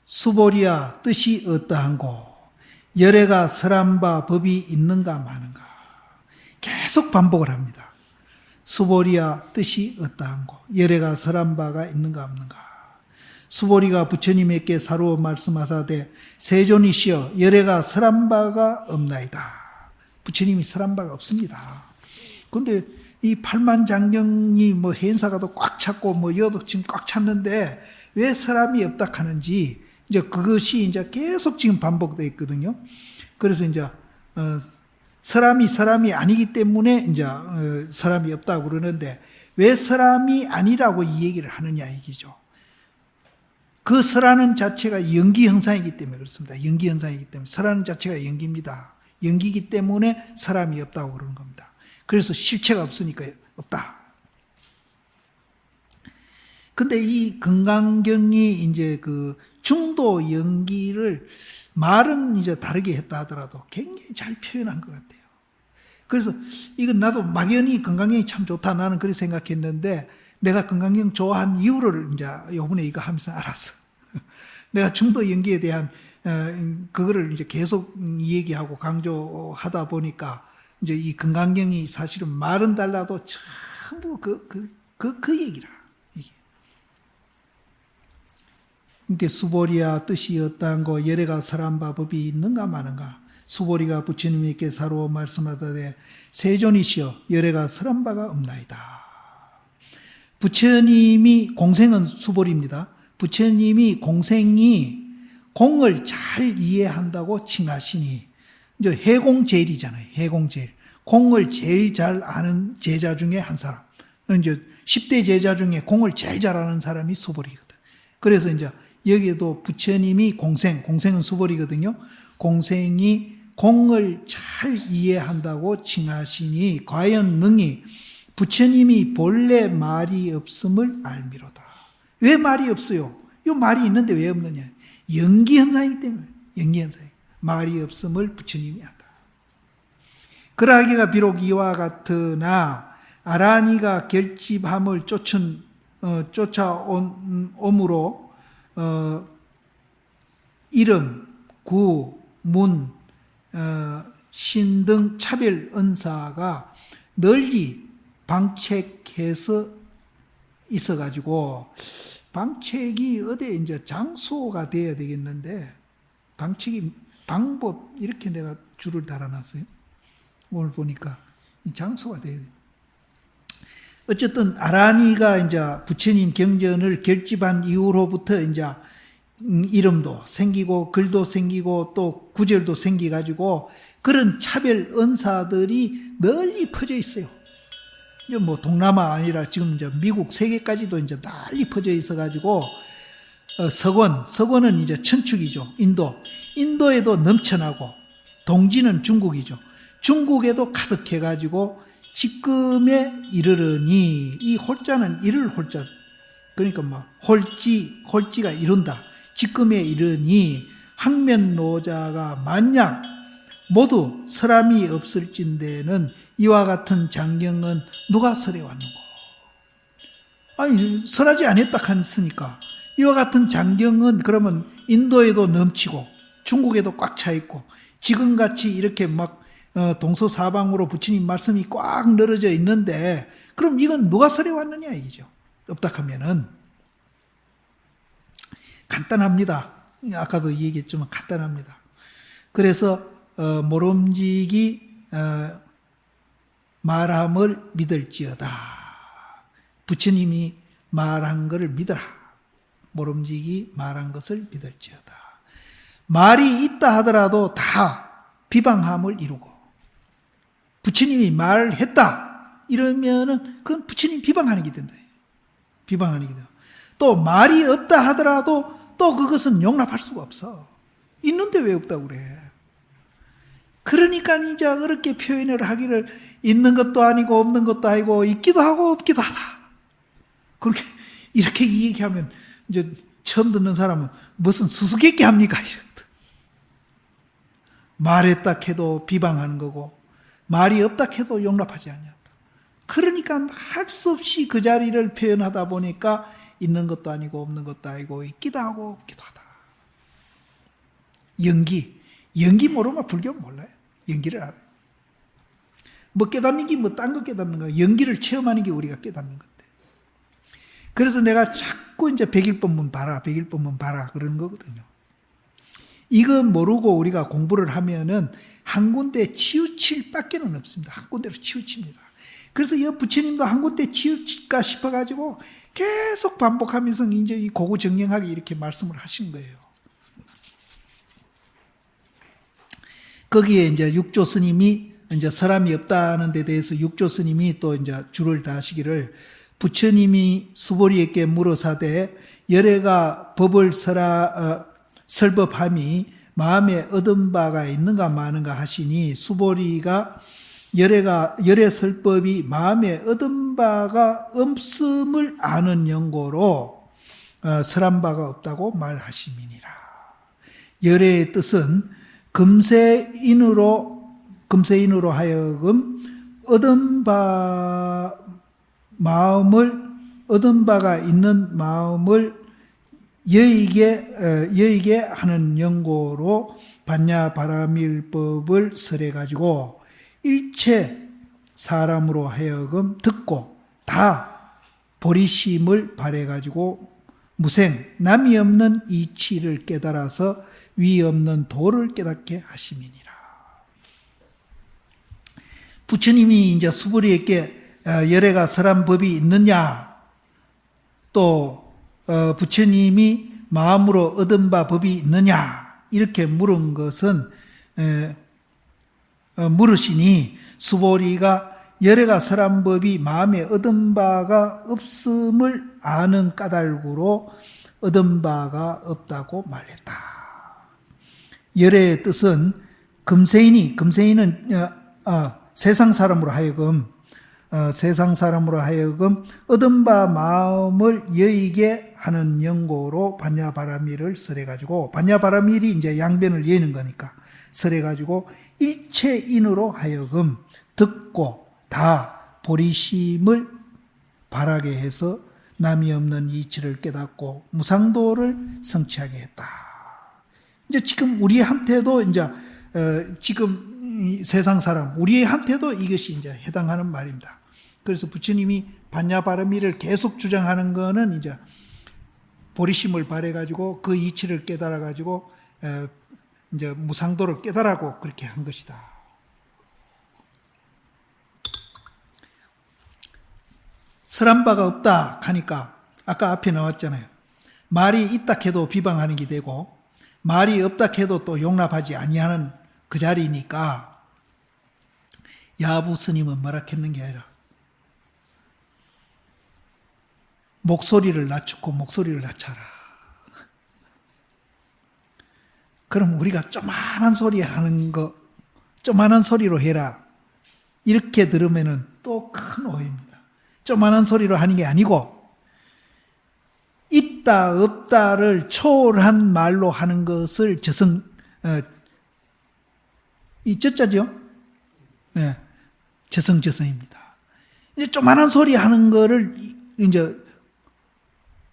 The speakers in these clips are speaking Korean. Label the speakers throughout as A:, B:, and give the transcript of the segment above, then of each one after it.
A: 수보리야 뜻이 어떠한고 열애가 설한 바 법이 있는가 마는가. 계속 반복을 합니다. 수보리야 뜻이 어떠한고 열애가 설한 바가 있는가 없는가. 수보리가 부처님에게 사루어 말씀하사되 세존이시여 열애가 설한 바가 없나이다. 부처님이 설한 바가 없습니다. 그런데 이 팔만장경이 뭐 해인사가도 꽉 찼고 뭐 여도 지금 꽉 찼는데 왜 설함이 없다 하는지 이제 그것이 이제 계속 지금 반복되어 있거든요. 그래서 이제 설함이 아니기 때문에 이제 설함이 없다고 그러는데 왜 설함이 아니라고 이 얘기를 하느냐 이기죠. 그 설하는 자체가 연기 현상이기 때문에 그렇습니다. 연기 현상이기 때문에 설하는 자체가 연기입니다. 연기이기 때문에 설함이 없다고 그러는 겁니다. 그래서 실체가 없으니까 없다. 근데 이 금강경이 이제 그 중도 연기를 말은 이제 다르게 했다 하더라도 굉장히 잘 표현한 것 같아요. 그래서 이건 나도 막연히 금강경이 참 좋다 나는 그렇게 생각했는데 내가 금강경 좋아한 이유를 이제 요번에 이거 하면서 알았어. 내가 중도 연기에 대한 그거를 이제 계속 얘기하고 강조하다 보니까 이제 이 금강경이 사실은 말은 달라도 전부 그 얘기라. 그러니까 수보리야 뜻이 어떠한고 열애가 설한 바 법이 있는가 마는가. 수보리가 부처님에게 사루어 말씀하다되 세존이시여 열애가 설한 바가 없나이다. 부처님이 공생은 수보리입니다. 부처님이 공생이 공을 잘 이해한다고 칭하시니 이제 해공제일이잖아요. 해공제일. 공을 제일 잘 아는 제자 중에 한 사람. 이제 10대 제자 중에 공을 제일 잘 아는 사람이 수보리거든. 그래서 이제 여기에도 부처님이 공생은 수보리거든요. 공생이 공을 잘 이해한다고 칭하시니 과연 능히 부처님이 본래 말이 없음을 알미로다. 왜 말이 없어요? 이 말이 있는데 왜 없느냐? 연기 현상이기 때문에. 연기 현상. 말이 없음을 부처님이 안다. 그러하기가 비록 이와 같으나 아라니가 결집함을 쫓아옴으로 이름, 구, 문, 신 등 차별 은사가 널리 방책해서 있어가지고 방책이 어디에 이제 장소가 돼야 되겠는데 방책이 방법 이렇게 내가 줄을 달아놨어요. 오늘 보니까 이 장소가 돼야 돼. 어쨌든 아라니가 이제 부처님 경전을 결집한 이후로부터 이제 이름도 생기고 글도 생기고 또 구절도 생기가지고 그런 차별 은사들이 널리 퍼져 있어요. 이제 뭐 동남아 아니라 지금 이제 미국 세계까지도 이제 널리 퍼져 있어가지고 서권은 이제 천축이죠. 인도에도 넘쳐나고 동지는 중국이죠. 중국에도 가득해가지고 지금에 이르르니 이 홀자는 이를 홀자 그러니까 뭐 홀지가 이룬다. 지금에 이르니 항면노자가 만약 모두 설함이 없을진대는 이와 같은 장경은 누가 설해 왔는고? 아니 설하지 않았다 했으니까 이와 같은 장경은 그러면 인도에도 넘치고 중국에도 꽉 차 있고 지금같이 이렇게 막 동서사방으로 부처님 말씀이 꽉 늘어져 있는데 그럼 이건 누가 설해 왔느냐 이죠. 없다 하면은 간단합니다. 아까도 얘기했지만 간단합니다. 그래서 모름지기 말함을 믿을지어다. 부처님이 말한 것을 믿어라. 모름지기 말한 것을 믿을지어다. 말이 있다 하더라도 다 비방함을 이루고 부처님이 말했다 이러면은 그건 부처님 비방하는 게 된다. 비방하는 게 된다. 또 말이 없다 하더라도 또 그것은 용납할 수가 없어. 있는데 왜 없다고 그래. 그러니까 이제 어렵게 표현을 하기를 있는 것도 아니고 없는 것도 아니고 있기도 하고 없기도 하다. 그렇게 이렇게 얘기하면 이제 처음 듣는 사람은 무슨 수수께끼 합니까? 이러거든. 말했다 해도 비방하는 거고 말이 없다 해도 용납하지 않는다. 그러니까 할 수 없이 그 자리를 표현하다 보니까 있는 것도 아니고 없는 것도 아니고 있기도 하고 없기도 하다. 연기 모르면 불교는 몰라요. 연기를 알아요. 뭐 깨닫는 게 뭐 딴 거 깨닫는 거, 연기를 체험하는 게 우리가 깨닫는 건데. 그래서 내가 자꾸 이제 백일법문 봐라, 백일법문 봐라 그러는 거거든요. 이거 모르고 우리가 공부를 하면은 한 군데 치우칠 밖에는 없습니다. 한 군데로 치우칩니다. 그래서 이 부처님도 한 군데 치우칠까 싶어가지고 계속 반복하면서 이제 이 고구정령하게 이렇게 말씀을 하신 거예요. 거기에 이제 육조 스님이 이제 사람이 없다는 데 대해서 육조 스님이 또 이제 주를 다하시기를 부처님이 수보리에게 물어사대 열애가 법을 설법함이 마음에 얻은 바가 있는가 마는가 하시니 수보리가 열애 설법이 마음에 얻은 바가 없음을 아는 연고로 설한 바가 없다고 말하심이니라. 열애의 뜻은 금세인으로 하여금 얻은 바가 있는 마음을 여의게 하는 연고로 반야바라밀법을 설해가지고 일체 사람으로 하여금 듣고 다 보리심을 발해가지고 무생, 남이 없는 이치를 깨달아서 위 없는 도를 깨닫게 하심이니라. 부처님이 이제 수보리에게 열애가 설한 법이 있느냐, 또 부처님이 마음으로 얻은 바 법이 있느냐 이렇게 물은 것은 물으시니 수보리가 열애가 설한 법이 마음에 얻은 바가 없음을 아는 까닭으로 얻은 바가 없다고 말했다. 열애의 뜻은 금세인은 세상 사람으로 하여금 얻은 바 마음을 여의게 하는 연고로 반야바라밀을 설해가지고, 반야바라밀이 이제 양변을 여는 거니까 설해가지고 일체인으로 하여금 듣고 다 보리심을 바라게 해서 남이 없는 이치를 깨닫고 무상도를 성취하게 했다. 이제 지금 우리한테도 이제 지금 세상 사람 우리한테도 이것이 이제 해당하는 말입니다. 그래서 부처님이 반야바라밀을 계속 주장하는 거는 이제 보리심을 발해가지고 그 이치를 깨달아가지고 이제 무상도를 깨달아고 그렇게 한 것이다. 설한 바가 없다 하니까 아까 앞에 나왔잖아요. 말이 있다 해도 비방하는 게 되고 말이 없다 해도 또 용납하지 아니하는 그 자리니까 야부 스님은 뭐라 했는 게 아니라 목소리를 낮추고 목소리를 낮춰라. 그럼 우리가 조만한 소리 하는 거 조만한 소리로 해라 이렇게 들으면은 또 큰 오해입니다. 조만한 소리로 하는 게 아니고 있다 없다를 초월한 말로 하는 것을 이 저자죠? 네, 저성입니다. 이제 조만한 소리 하는 거를 이제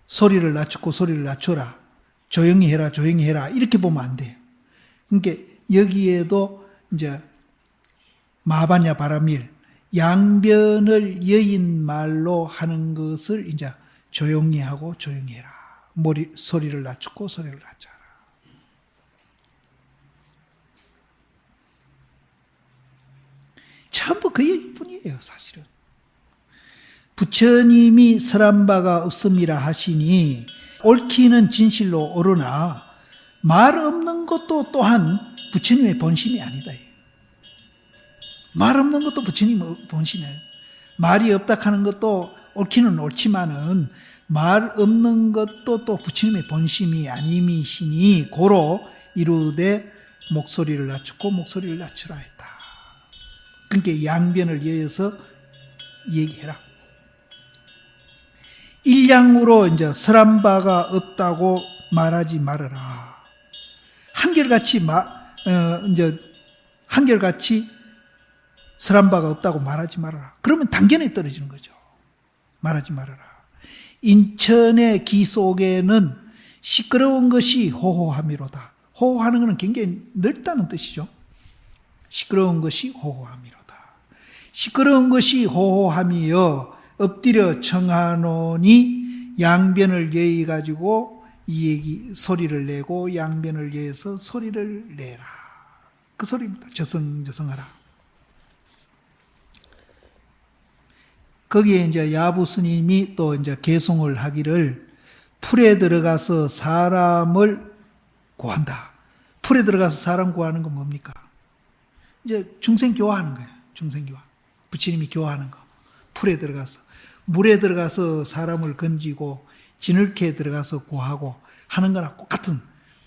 A: 소리를 낮추고 소리를 낮춰라. 조용히 해라 이렇게 보면 안 돼요. 그러니까 여기에도 이제 마반야 바라밀 양변을 여인 말로 하는 것을 이제 조용히 하고 조용히 해라. 소리를 낮추고 소리를 낮춰라. 전부 그 얘기뿐이에요, 사실은. 부처님이 설한 바가 없음이라 하시니 옳기는 진실로 옳으나 말 없는 것도 또한 부처님의 본심이 아니다. 말 없는 것도 부처님의 본심이에요. 말이 없다 하는 것도 옳기는 옳지만은 말 없는 것도 또 부처님의 본심이 아님이시니 고로 이루되 목소리를 낮추고 목소리를 낮추라 했다. 그러니까 양변을 이어서 얘기해라. 일량으로 이제 설한 바가 없다고 말하지 말아라. 한결같이 설한 바가 없다고 말하지 말아라. 그러면 단견에 떨어지는 거죠. 말하지 말아라. 인천의 기 속에는 시끄러운 것이 호호함이로다. 호호하는 것은 굉장히 넓다는 뜻이죠. 시끄러운 것이 호호함이로다. 시끄러운 것이 호호함이여 엎드려 청하노니 양변을 예의 가지고 이 얘기 소리를 내고 양변을 예해서 소리를 내라. 그 소리입니다. 저성저성하라. 거기에 이제 야부 스님이 또 이제 개송을 하기를 풀에 들어가서 사람을 구한다. 풀에 들어가서 사람 구하는 건 뭡니까? 이제 중생 교화하는 거예요. 중생 교화. 부처님이 교화하는 거. 풀에 들어가서. 물에 들어가서 사람을 건지고 진흙에 들어가서 구하고 하는 거나 똑같은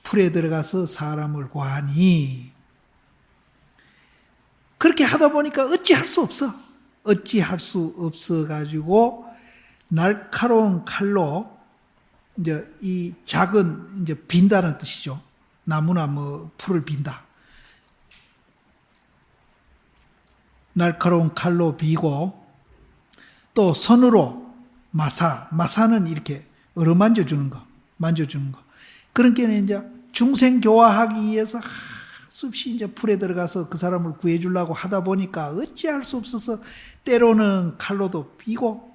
A: 풀에 들어가서 사람을 구하니 그렇게 하다 보니까 어찌할 수 없어. 어찌할 수 없어 가지고 날카로운 칼로 이제 이 작은 이제 빈다는 뜻이죠. 나무나 뭐 풀을 빈다. 날카로운 칼로 비고 또 손으로 마사는 이렇게 만져주는 거. 그러니까 이제 중생 교화하기 위해서 수없이 이제 풀에 들어가서 그 사람을 구해주려고 하다 보니까 어찌할 수 없어서 때로는 칼로도 삐고,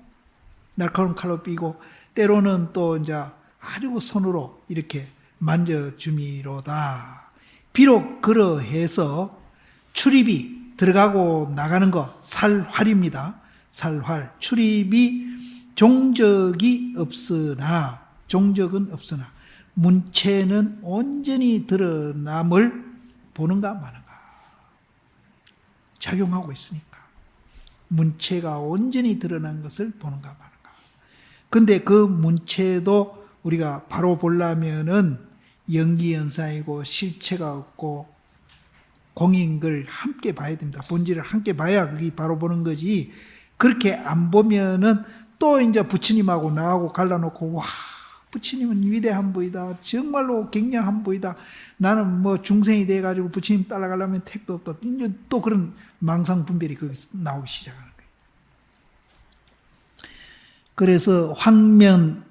A: 날카로운 칼로 삐고, 때로는 또 이제 아주 손으로 이렇게 만져주미로다. 비록 그러해서 출입이 들어가고 나가는 거, 살활입니다. 살활. 출입이 종적은 없으나, 문체는 온전히 드러남을 보는가 마는가. 작용하고 있으니까. 문체가 온전히 드러난 것을 보는가 마는가. 근데 그 문체도 우리가 바로 보려면은 연기연상이고 실체가 없고 공인걸 함께 봐야 됩니다. 본질을 함께 봐야 그게 바로 보는 거지. 그렇게 안 보면은 또 이제 부처님하고 나하고 갈라놓고 와 부처님은 위대한 분이다. 정말로 굉장한 분이다. 나는 뭐 중생이 돼가지고 부처님 따라가려면 택도 없다. 이제 또 그런 망상 분별이 거기서 나오기 시작하는 거예요. 그래서 황면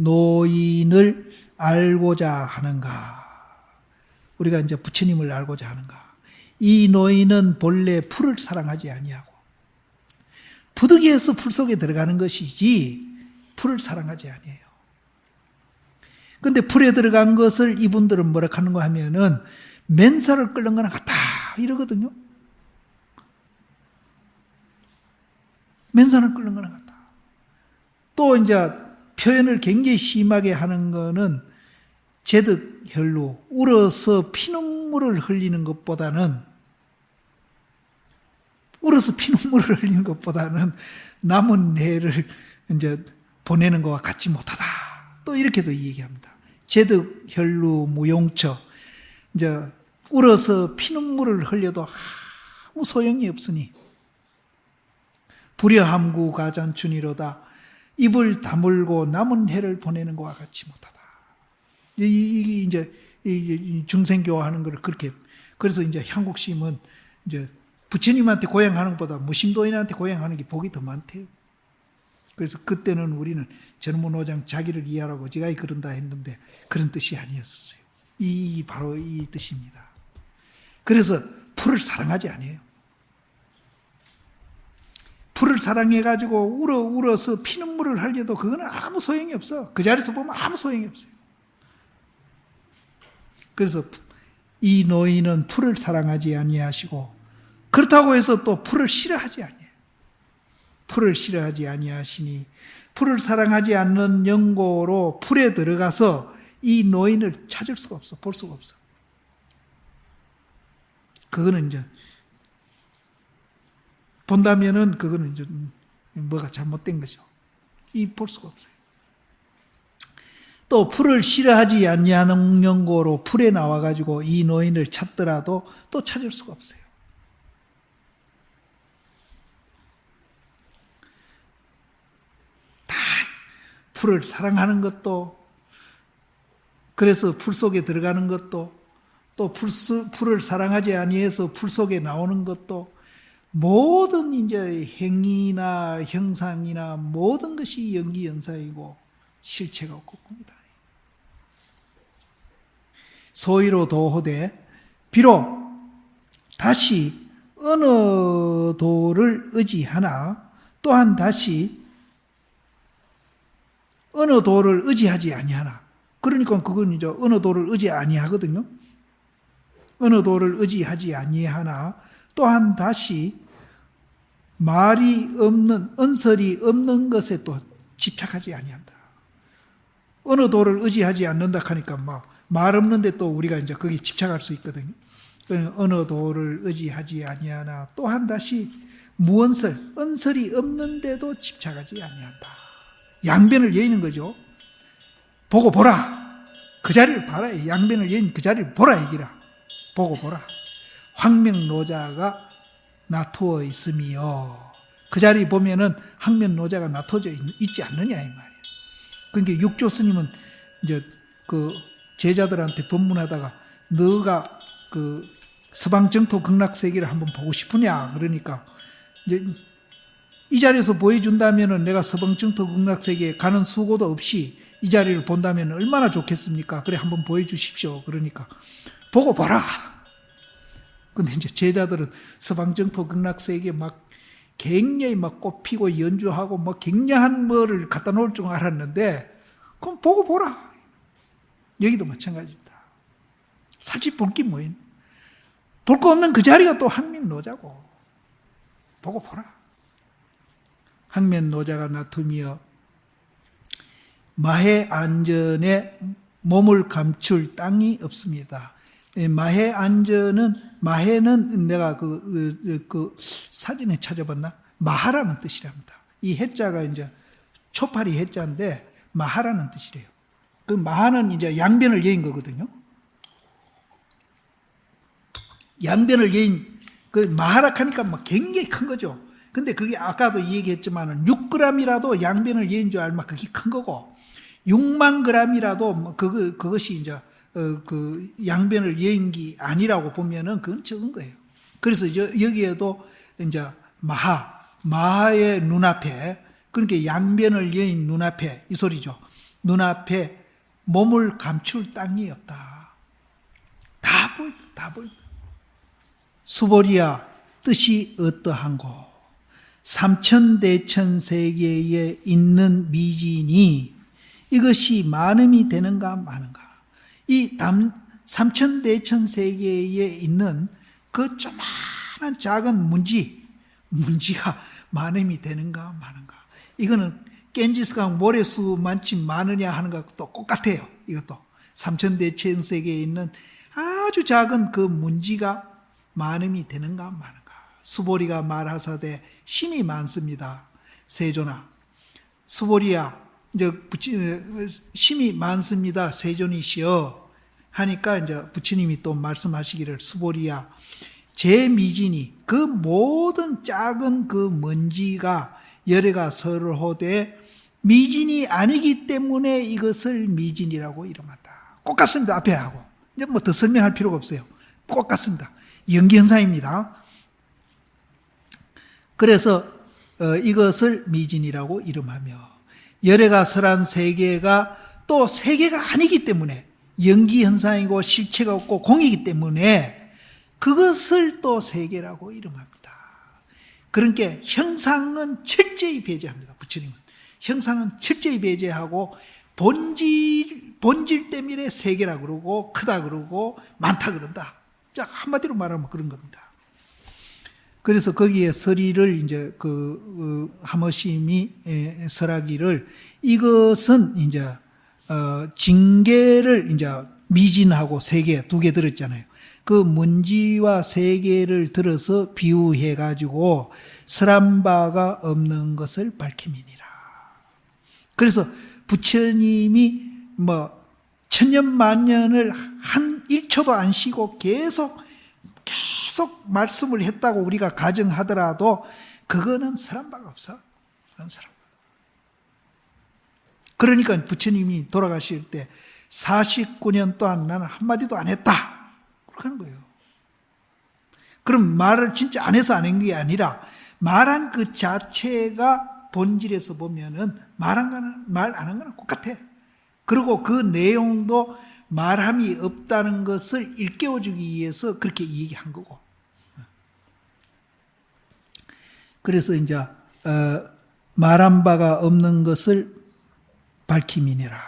A: 노인을 알고자 하는가. 우리가 이제 부처님을 알고자 하는가. 이 노인은 본래 풀을 사랑하지 아니하고 부득이해서 풀 속에 들어가는 것이지 풀을 사랑하지 아니에요. 근데 풀에 들어간 것을 이분들은 뭐라 하는 거 하면은 맨살을 끓는 거나 같다 이러거든요. 맨살을 끓는 거나 같다. 또 이제 표현을 굉장히 심하게 하는 거는 제득혈루, 울어서 피눈물을 흘리는 것보다는 남은 해를 이제 보내는 것과 같지 못하다. 또 이렇게도 얘기합니다. 제득혈루 무용처. 이제 울어서 피눈물을 흘려도 아무 소용이 없으니 불여함구 가잔춘이로다. 입을 다물고 남은 해를 보내는 것과 같지 못하다. 이게 이제 중생교화하는 걸 그렇게. 그래서 이제 한국심은 이제 부처님한테 고행하는 것보다 무심도인한테 고행하는 게 복이 더 많대요. 그래서 그때는 우리는 전문호장 자기를 이해하라고 지가 그런다 했는데 그런 뜻이 아니었어요. 바로 이 뜻입니다. 그래서 풀을 사랑하지 아니에요. 풀을 사랑해가지고 울어서 피눈물을 흘려도 그거는 아무 소용이 없어. 그 자리에서 보면 아무 소용이 없어요. 그래서 이 노인은 풀을 사랑하지 아니하시고 그렇다고 해서 또 풀을 싫어하지 아니에요. 풀을 싫어하지 아니하시니 풀을 사랑하지 않는 영고로 풀에 들어가서 이 노인을 찾을 수가 없어. 볼 수가 없어. 그거는 이제 본다면은 그거는 이제 뭐가 잘못된 거죠. 볼 수가 없어요. 또 풀을 싫어하지 아니하는 영고로 풀에 나와가지고 이 노인을 찾더라도 또 찾을 수가 없어요. 다 풀을 사랑하는 것도 그래서 풀 속에 들어가는 것도 또 풀을 사랑하지 아니해서 풀 속에 나오는 것도 모든 이제 행위나 형상이나 모든 것이 연기연상이고 실체가 없고 꿈이다. 소위로 도호되 비록 다시 어느 도를 의지하나 또한 다시 어느 도를 의지하지 아니하나. 그러니까 그건 이제 어느 도를 의지 아니하거든요. 어느 도를 의지하지 아니하나 또한 다시 말이 없는, 언설이 없는 것에 또 집착하지 아니한다. 어느 도를 의지하지 않는다 하니까 말 없는데 또 우리가 이제 거기 집착할 수 있거든요. 어느 도를 의지하지 아니하나 또한 다시 무언설, 언설이 없는데도 집착하지 아니한다. 양변을 여의는 거죠. 보고 보라. 그 자리를 봐라. 양변을 여인 그 자리를 보라 얘기라. 보고 보라. 황명노자가 나투어 있음이요. 그 자리 보면은 황명노자가 나투어져 있지 않느냐 이 말이에요. 그러니까 육조 스님은 이제 그 제자들한테 법문하다가 너가 그 서방 정토 극락세계를 한번 보고 싶으냐 그러니까 이제 이 자리에서 보여준다면은 내가 서방 정토 극락세계에 가는 수고도 없이 이 자리를 본다면 얼마나 좋겠습니까? 그래 한번 보여주십시오. 그러니까 보고 보라. 근데 이제 제자들은 서방 정토 극락세계에 막 굉장히 막 꽃피고 연주하고 뭐 굉장한 뭐를 갖다 놓을 줄 알았는데 그럼 보고 보라. 여기도 마찬가지입니다. 사실 볼 게 뭐예요? 볼 거 없는 그 자리가 또 항면노자고. 보고 보라. 항면노자가 나툼이여 마해 안전에 몸을 감출 땅이 없습니다. 마해 안전은, 마해는 내가 그 사진에 찾아봤나? 마하라는 뜻이랍니다. 이 해자가 이제 초파리 해자인데 마하라는 뜻이래요. 그 마하는 이제 양변을 여인 거거든요. 양변을 여인, 그 마하락 하니까 막 굉장히 큰 거죠. 근데 그게 아까도 얘기했지만은 6g이라도 양변을 여인 줄 알면 그게 큰 거고, 6만 g이라도 그것이 이제 그 양변을 여인기 아니라고 보면은 그건 적은 거예요. 그래서 여기에도 이제 마하의 눈앞에, 그러니까 양변을 여인 눈앞에 이 소리죠. 눈앞에 몸을 감출 땅이 없다. 다 보인다. 다 보인다. 수보리야 뜻이 어떠한고 삼천대천세계에 있는 미진이 이것이 많음이 되는가 마는가. 이 삼천대천세계에 있는 그 조그마한 작은 문지가 많음이 되는가 마는가. 이거는 겐지스강 모래수만큼 많으냐 하는 것도 똑같아요. 이것도 삼천대천세계에 있는 아주 작은 그 문지가 많음이 되는가 마는가. 수보리가 말하사대 심이 많습니다. 세존아, 수보리야, 이제 심이 많습니다. 세존이시여 하니까 이제 부처님이 또 말씀하시기를 수보리야, 제 미진이 그 모든 작은 그 먼지가 열애가 설호되 미진이 아니기 때문에 이것을 미진이라고 이름한다. 똑같습니다. 앞에 하고 이제 뭐 더 설명할 필요가 없어요. 똑같습니다. 연기현상입니다. 그래서 이것을 미진이라고 이름하며 열애가 설한 세계가 또 세계가 아니기 때문에 연기현상이고 실체가 없고 공이기 때문에 그것을 또 세계라고 이름합니다. 그러니까 형상은 철저히 배제합니다. 부처님은 형상은 철저히 배제하고 본질 때문에 세계라 그러고 크다 그러고 많다 그런다. 한마디로 말하면 그런 겁니다. 그래서 거기에 서리를 이제 하머심이 설하기를 이것은 이제 징계를 이제 미진하고 세계 두 개 들었잖아요. 그 문지와 세계를 들어서 비유해 가지고 설한 바가 없는 것을 밝힘이니라. 그래서 부처님이 뭐 천년만년을 한 1초도 안 쉬고 계속 말씀을 했다고 우리가 가정하더라도 그거는 설한 바가 없어. 그러니까 부처님이 돌아가실 때 49년 동안 나는 한마디도 안 했다. 그렇게 하는 거예요. 그럼 말을 진짜 안 해서 안 한 게 아니라 말한 그 자체가 본질에서 보면은 말 안 한 거는 똑같아. 그리고 그 내용도 말함이 없다는 것을 일깨워주기 위해서 그렇게 얘기한 거고. 그래서 이제 말한 바가 없는 것을 밝힘이니라.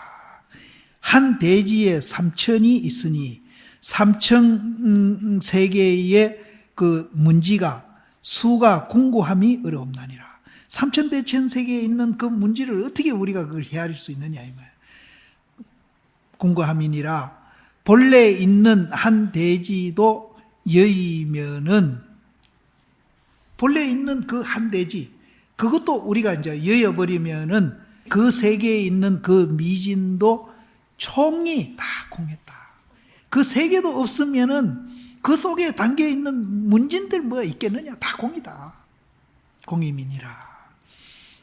A: 한 대지에 3천이 있으니 3천 세계의 그 문지가 수가 궁고함이 어려움나니라. 3천 대천 세계에 있는 그 문지를 어떻게 우리가 그걸 헤아릴 수 있느냐 이 말. 궁고함이니라. 본래 있는 한 대지도 여의면은 본래 있는 그 한 대지 그것도 우리가 이제 여여버리면은 그 세계에 있는 그 미진도 총이 다 공했다. 그 세계도 없으면은 그 속에 담겨 있는 문진들 뭐가 있겠느냐? 다 공이다. 공임이니라.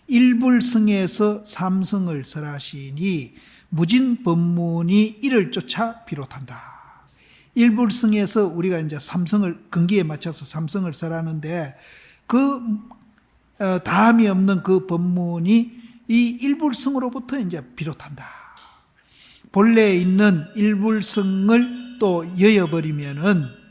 A: 일불승에서 삼승을 설하시니 무진 법문이 이를 쫓아 비롯한다. 일불승에서 우리가 이제 삼승을 근기에 맞춰서 삼승을 설하는데 그 다함이 없는 그 법문이 이 일불승으로부터 이제 비롯한다. 본래 있는 일불승을 또 여여버리면은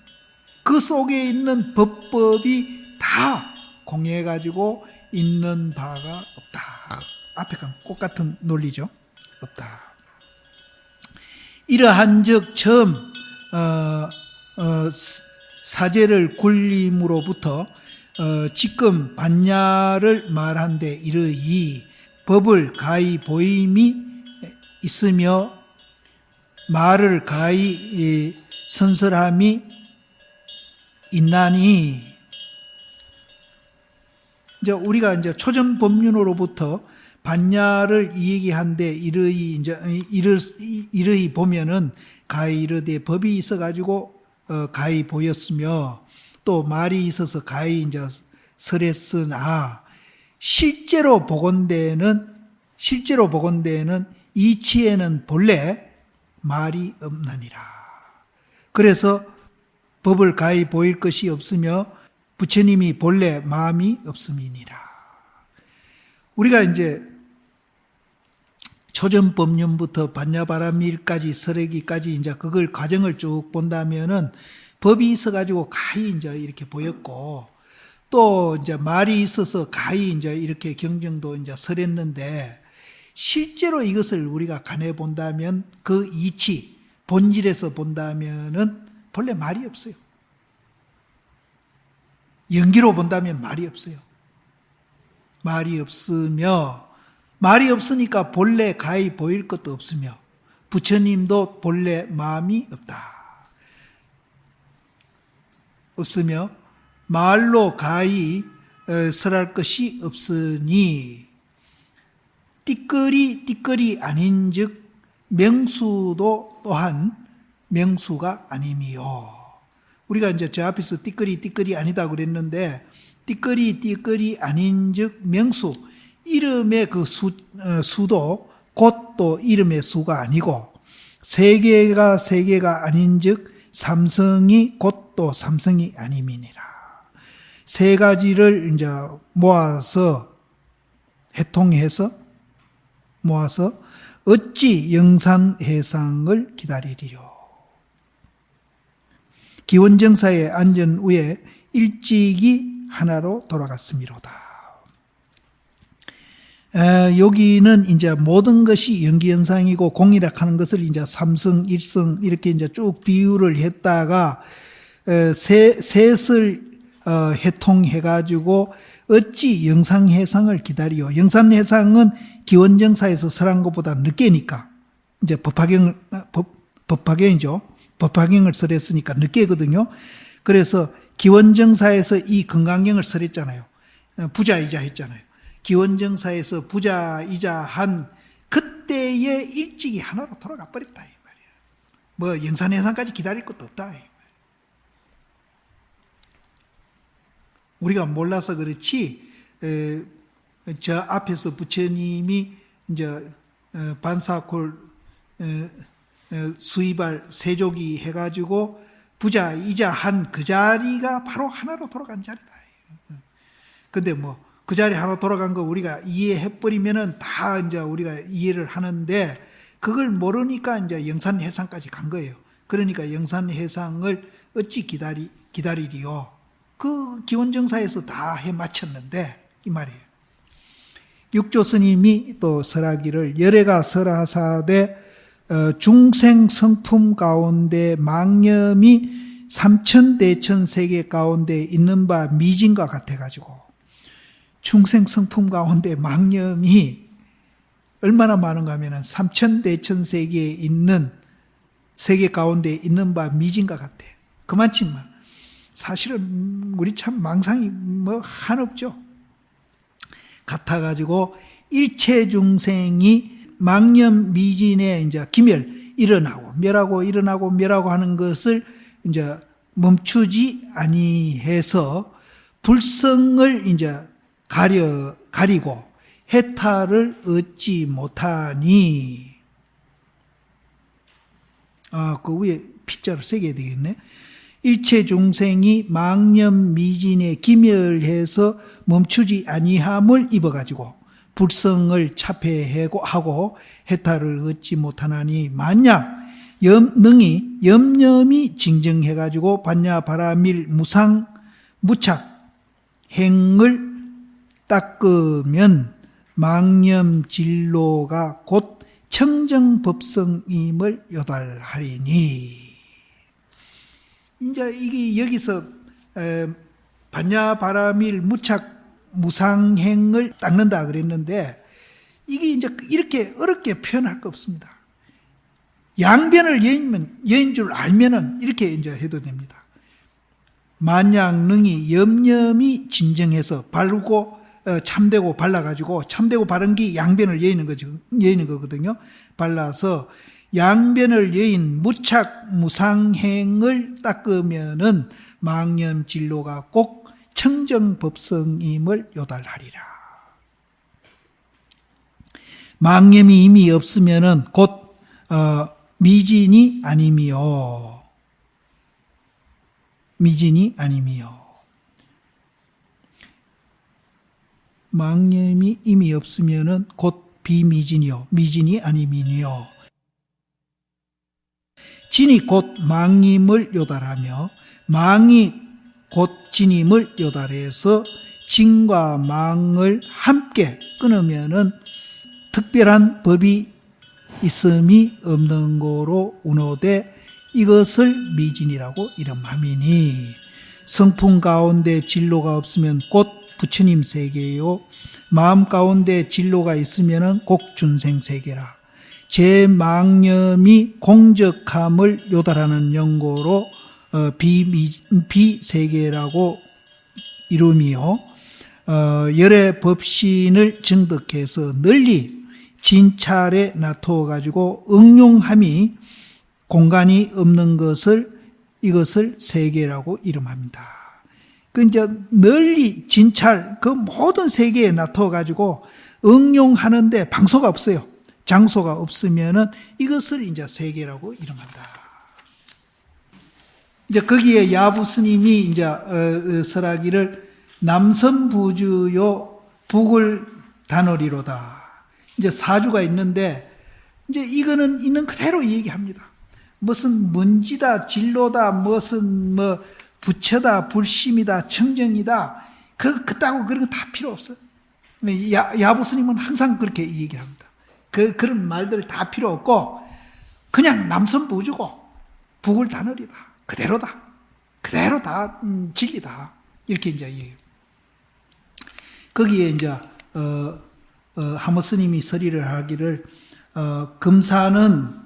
A: 그 속에 있는 법법이 다 공해가지고 있는 바가 없다. 앞에 간 똑같은 논리죠. 없다. 이러한즉 처음 사제를 굴림으로부터 지금 반야를 말한데 이르이 법을 가히 보임이 있으며 말을 가히 선설함이 있나니 이제 우리가 이제 초전 법륜으로부터 반야를 얘기한데 이르이 보면은 가히 이르되 법이 있어 가지고 가히 보였으며 또 말이 있어서 가히 이제 설했으나 실제로 보건대에는 이치에는 본래 말이 없느니라. 그래서 법을 가히 보일 것이 없으며 부처님이 본래 마음이 없음이니라. 우리가 이제 초전법륜부터 반야바라밀까지 설하기까지 이제 그걸 과정을 쭉 본다면은 법이 있어가지고 가히 이제 이렇게 보였고 또 이제 말이 있어서 가히 이제 이렇게 경정도 이제 설했는데 실제로 이것을 우리가 간해 본다면 그 이치 본질에서 본다면은 본래 말이 없어요. 연기로 본다면 말이 없어요. 말이 없으니까 본래 가히 보일 것도 없으며 부처님도 본래 마음이 없으며 말로 가히 설할 것이 없으니 띠끌이 아닌즉 명수도 또한 명수가 아님이요. 우리가 이제 저 앞에서 띠끌이 아니다 그랬는데 띠끌이 아닌즉 명수 이름의 그 수도 곧 또 이름의 수가 아니고 세계가 아닌즉 삼성이 곧 또 삼성이 아님이니라. 세 가지를 이제 모아서 해통해서 어찌 영산해상을 기다리리요. 기원정사에 앉은 후에 일찍이 하나로 돌아갔음이로다. 여기는 이제 모든 것이 연기현상이고 공이라고 하는 것을 이제 삼성, 일성 이렇게 이제 쭉 비유를 했다가 셋을 해통해가지고 어찌 영상해상을 기다리요. 영산해상은 기원정사에서 설한 것보다 늦게니까 이제 법화경이죠. 법화경을 설했으니까 늦게거든요. 그래서 기원정사에서 이 금강경을 설했잖아요. 부자이자 했잖아요. 기원정사에서 부자이자 한 그때에 일찍이 하나로 돌아가 버렸다 이 말이야. 뭐 영산해상까지 기다릴 것도 없다 이 말이야. 우리가 몰라서 그렇지 저 앞에서 부처님이 이제 반사콜 수이발 세족이 해가지고 부자이자 한 그 자리가 바로 하나로 돌아간 자리다. 근데 뭐 그 자리 하나 돌아간 거 우리가 이해해버리면은 다 이제 우리가 이해를 하는데 그걸 모르니까 이제 영산해상까지 간 거예요. 그러니까 영산해상을 어찌 기다리리요. 그 기원정사에서 다 해마쳤는데 이 말이에요. 육조 스님이 또 설하기를 열애가 설하사대 중생 성품 가운데 망념이 삼천대천 세계 가운데 있는 바 미진과 같아가지고 중생 성품 가운데 망념이 얼마나 많은가 하면 삼천대천 세계에 있는 세계 가운데 있는 바 미진과 같아. 그만치만 사실은 우리 참 망상이 한없죠. 같아가지고 일체 중생이 망념 미진에 이제 기멸 일어나고 멸하고 하는 것을 이제 멈추지 아니해서 불성을 이제 가리고 해탈을 얻지 못하니 그 위에 피자를 새겨야 되겠네. 일체 중생이 망념 미진에 기멸해서 멈추지 아니함을 입어가지고 불성을 차폐하고 해탈을 얻지 못하나니 만약 능히 염념이 징정해가지고 반야바라밀 무상 무착 행을 닦으면 망념 진로가 곧 청정법성임을 요달하리니. 이제 이게 여기서 반야바라밀 무착 무상행을 닦는다 그랬는데 이게 이제 이렇게 어렵게 표현할 거 없습니다. 양변을 여인 줄 알면은 이렇게 이제 해도 됩니다. 만약 능히 염념이 진정해서 바르고 참되고 발라가지고 참되고 바른 게 양변을 여의는 거거든요. 발라서 양변을 여인 무착 무상행을 닦으면은 망념 진로가 꼭 청정법성임을 요달하리라. 망념이 이미 없으면은 곧 미진이 아님이요. 미진이 아님이요. 망념이 이미 없으면은 곧 비미진이요. 미진이 아님이요. 진이 곧 망임을 요달하며 망이 곧 진임을 요달해서 진과 망을 함께 끊으면은 특별한 법이 있음이 없는 거로 운호되 이것을 미진이라고 이름함이니 성품 가운데 진로가 없으면 곧 부처님 세계요 마음 가운데 진로가 있으면은 꼭 준생 세계라. 제 망념이 공적함을 요달하는 연고로 비세계라고 이름이요. 열의 법신을 증득해서 널리 진찰에 놔두어 가지고 응용함이 공간이 없는 이것을 세계라고 이름합니다. 그 이제 널리 진찰 그 모든 세계에 놔두어 가지고 응용하는데 방소가 없어요. 장소가 없으면은 이것을 이제 세계라고 이름한다. 이제 거기에 야부 스님이 이제 설하기를 남선부주요 북을 단어리로다. 이제 사주가 있는데 이제 이거는 있는 그대로 얘기합니다. 무슨 문지다, 진로다, 무슨 부처다, 불심이다, 청정이다. 그따고 그런 거 다 필요 없어요. 야부 스님은 항상 그렇게 얘기합니다. 그런 말들 다 필요 없고 그냥 남선부주고 북을 단어리다. 그대로다. 그대로 다 진리다. 이렇게 이제 얘기해요. 거기에 이제 하모 스님이 설의를 하기를 금사는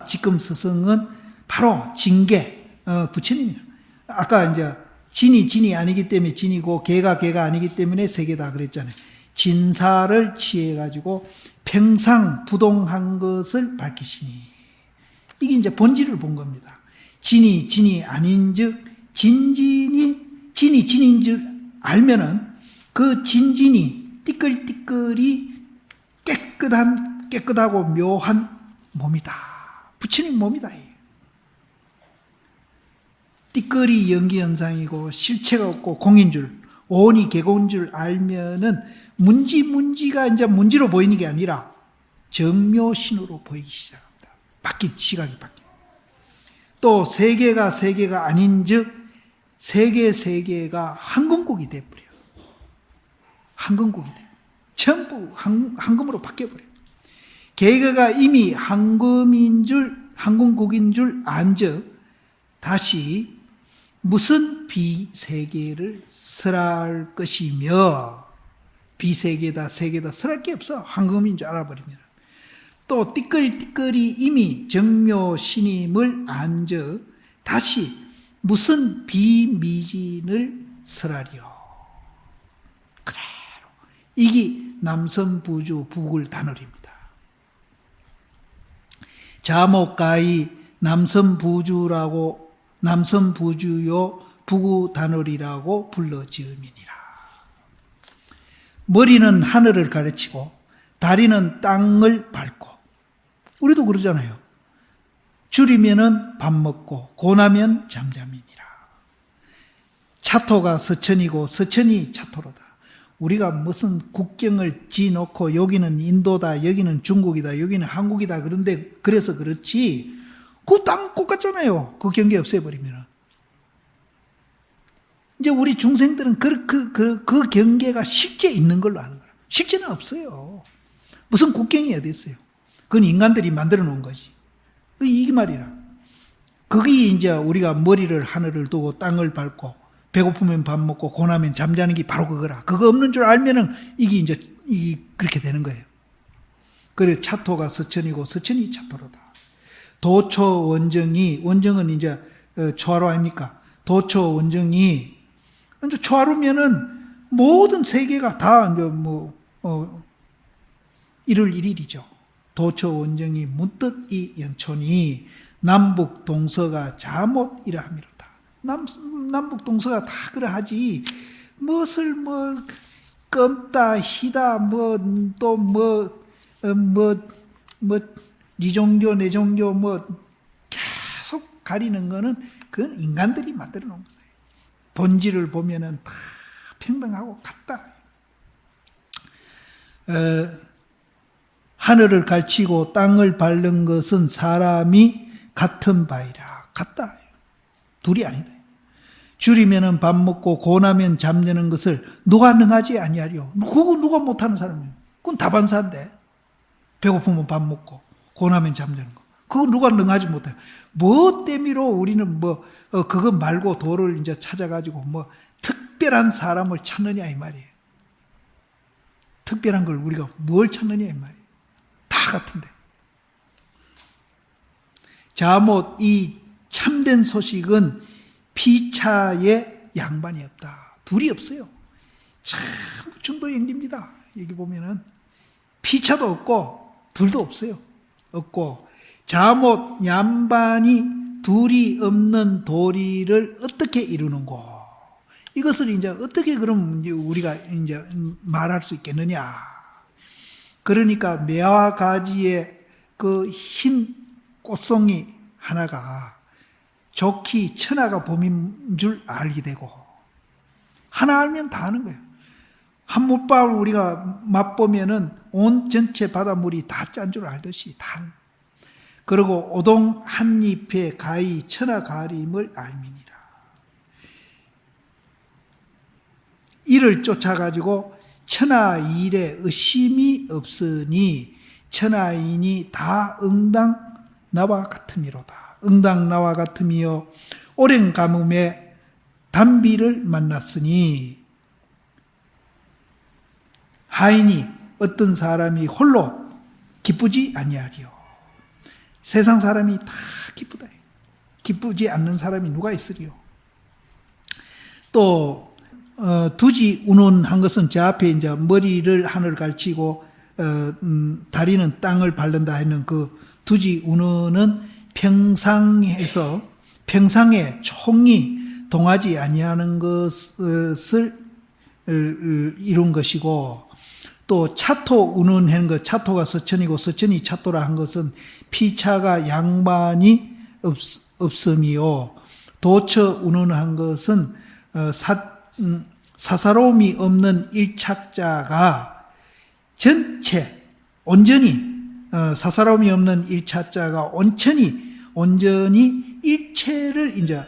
A: 지금 스승은 바로 진계 부처님이에요. 아까 이제 진이 아니기 때문에 진이고 개가 아니기 때문에 세계다 그랬잖아요. 진사를 취해가지고 평상 부동한 것을 밝히시니 이게 이제 본질을 본 겁니다. 진이 아닌즉 진인 줄 알면은 그 진진이 띠끌띠끌이 깨끗하고 묘한 몸이다. 부처님 몸이다. 띠끌이 연기현상이고 실체가 없고 공인 줄, 오온이 개고인 줄 알면은 문지가 이제 문지로 보이는 게 아니라 정묘신으로 보이기 시작합니다. 시각이 바뀌고. 또 세계가 아닌즉 세계가 황금국이 돼버려요. 황금국이 돼요. 전부 황금으로 바뀌어버려요. 개가 이미 황금국인 줄 안즉 다시 무슨 비세계를 설할 것이며, 비세계다 세계다 설할 게 없어. 황금인 줄 알아버리면. 또 띠끌띠끌이 이미 정묘신임을 안즉 다시 무슨 비미진을 설하리요. 그대로 이게 남선부주 북을 단월입니다. 자목가히 남선부주요 부구 단월이라고 불러지음이니라. 머리는 하늘을 가르치고 다리는 땅을 밟고. 우리도 그러잖아요. 줄이면은 밥 먹고 고나면 잠잠이니라. 차토가 서천이고 서천이 차토로다. 우리가 무슨 국경을 지놓고 여기는 인도다, 여기는 중국이다, 여기는 한국이다, 그런데 그래서 그렇지 그 땅 똑같잖아요. 그 경계 없애버리면. 이제 우리 중생들은 그 경계가 실제 있는 걸로 아는 거예요. 실제는 없어요. 무슨 국경이 어디 있어요? 그건 인간들이 만들어 놓은 거지. 이게 말이라. 그게 이제 우리가 머리를 하늘을 두고 땅을 밟고 배고프면 밥 먹고 고나면 잠자는 게 바로 그거라. 그거 없는 줄 알면은 이게 그렇게 되는 거예요. 그래 차토가 서천이고 서천이 차토로다. 도초 원정은 이제 초하루 아닙니까? 도초 원정이 이제 초하루면은 모든 세계가 다 이제 일일이죠. 도초 원정이 문득 이 연촌이 남북 동서가 자못이라 함이로다. 남북 동서가 다 그러하지 무엇을 껌다 희다 네 종교 내 종교 계속 가리는 거는 그건 인간들이 만들어 놓은 거예요. 본질을 보면은 다 평등하고 같다. 하늘을 갈치고 땅을 밟는 것은 사람이 같은 바이라. 같다. 둘이 아니다. 줄이면은 밥 먹고 고나면 잠드는 것을 누가 능하지 아니하리요. 그거 누가 못하는 사람이에요. 그건 다반사인데. 배고프면 밥 먹고 고나면 잠드는 거. 그거 누가 능하지 못해요. 뭐 때미로 우리는 그거 말고 도를 이제 찾아가지고 특별한 사람을 찾느냐 이 말이에요. 특별한 걸 우리가 뭘 찾느냐 이 말이에요. 다 같은데. 자못 이 참된 소식은 피차에 양반이 없다. 둘이 없어요. 참 중도 연기입니다. 여기 보면은 피차도 없고 둘도 없어요. 없고 자못 양반이 둘이 없는 도리를 어떻게 이루는고? 이것을 이제 어떻게 그럼 우리가 이제 말할 수 있겠느냐? 그러니까 매와 가지의 그 흰 꽃송이 하나가 좋기 천하가 봄인 줄 알게 되고 하나 알면 다 아는 거예요. 한 못밥을 우리가 맛보면은 온 전체 바닷물이 다 짠 줄 알듯이 다. 그리고 오동 한 잎에 가히 천하 가림을 알미니라. 이를 쫓아가지고 천하일에 의심이 없으니 천하인이 다 응당 나와 같음이로다. 응당 나와 같음이요 오랜 가뭄에 단비를 만났으니 하인이 어떤 사람이 홀로 기쁘지 아니하리요. 세상 사람이 다 기쁘다. 기쁘지 않는 사람이 누가 있으리요. 또 두지 운운한 것은 제 앞에 이제 머리를 하늘을 갈치고 다리는 땅을 밟는다 하는 그 두지 운운은 평상에 총이 동하지 아니하는 것을 이룬 것이고 또 차토 운운한 것, 차토가 서천이고 서천이 차토라 한 것은 피차가 양반이 없음이요 도처 운운한 것은 사사로움이 없는 일착자가 전체 온전히 사사로움이 없는 일차자가 온전히 일체를 이제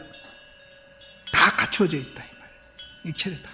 A: 다 갖추어져 있다 이 말이에요. 일체를 다.